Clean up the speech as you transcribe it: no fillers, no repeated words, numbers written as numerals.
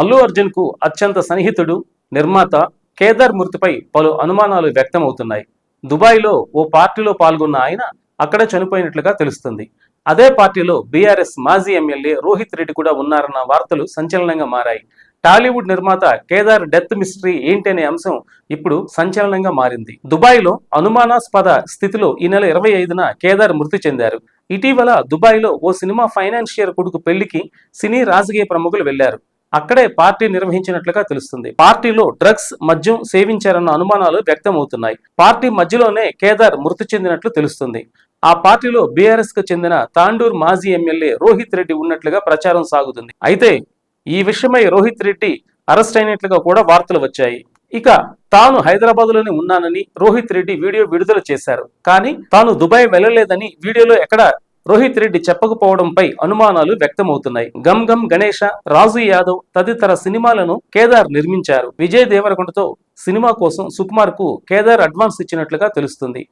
అల్లు అర్జున్ కు అత్యంత సన్నిహితుడు, నిర్మాత కేదార్ మృతిపై పలు అనుమానాలు వ్యక్తమవుతున్నాయి. దుబాయ్లో ఓ పార్టీలో పాల్గొన్న ఆయన అక్కడే చనిపోయినట్లుగా తెలుస్తుంది. అదే పార్టీలో బీఆర్ఎస్ మాజీ ఎమ్మెల్యే రోహిత్ రెడ్డి కూడా ఉన్నారన్న వార్తలు సంచలనంగా మారాయి. టాలీవుడ్ నిర్మాత కేదార్ డెత్ మిస్టరీ ఏంటి అనే అంశం ఇప్పుడు సంచలనంగా మారింది. దుబాయ్లో అనుమానాస్పద స్థితిలో ఈ నెల 25న కేదార్ మృతి చెందారు. ఇటీవల దుబాయ్లో ఓ సినిమా ఫైనాన్షియర్ కొడుకు పెళ్లికి సినీ రాజకీయ ప్రముఖులు వెళ్లారు. అక్కడే పార్టీ నిర్వహించినట్లుగా తెలుస్తుంది. పార్టీలో డ్రగ్స్, మద్యం సేవించారన్న అనుమానాలు వ్యక్తమవుతున్నాయి. పార్టీ మధ్యలోనే కేదార్ మృతి చెందినట్లు తెలుస్తుంది. ఆ పార్టీలో బీఆర్ఎస్ కు చెందిన తాండూర్ మాజీ ఎమ్మెల్యే రోహిత్ రెడ్డి ఉన్నట్లుగా ప్రచారం సాగుతుంది. అయితే ఈ విషయమై రోహిత్ రెడ్డి అరెస్ట్ అయినట్లుగా కూడా వార్తలు వచ్చాయి. ఇక తాను హైదరాబాద్ లోనే ఉన్నానని రోహిత్ రెడ్డి వీడియో విడుదల చేశారు. కానీ తాను దుబాయ్ వెళ్లలేదని వీడియోలో ఎక్కడ రోహిత్ రెడ్డి చెప్పకపోవడంపై అనుమానాలు వ్యక్తమవుతున్నాయి. గమ్ గమ్ గణేష, రాజు యాదవ్ తదితర సినిమాలను కేదార్ నిర్మించారు. విజయ్ దేవరకొండతో సినిమా కోసం సుకుమార్ కు కేదార్ అడ్వాన్స్ ఇచ్చినట్లుగా తెలుస్తుంది.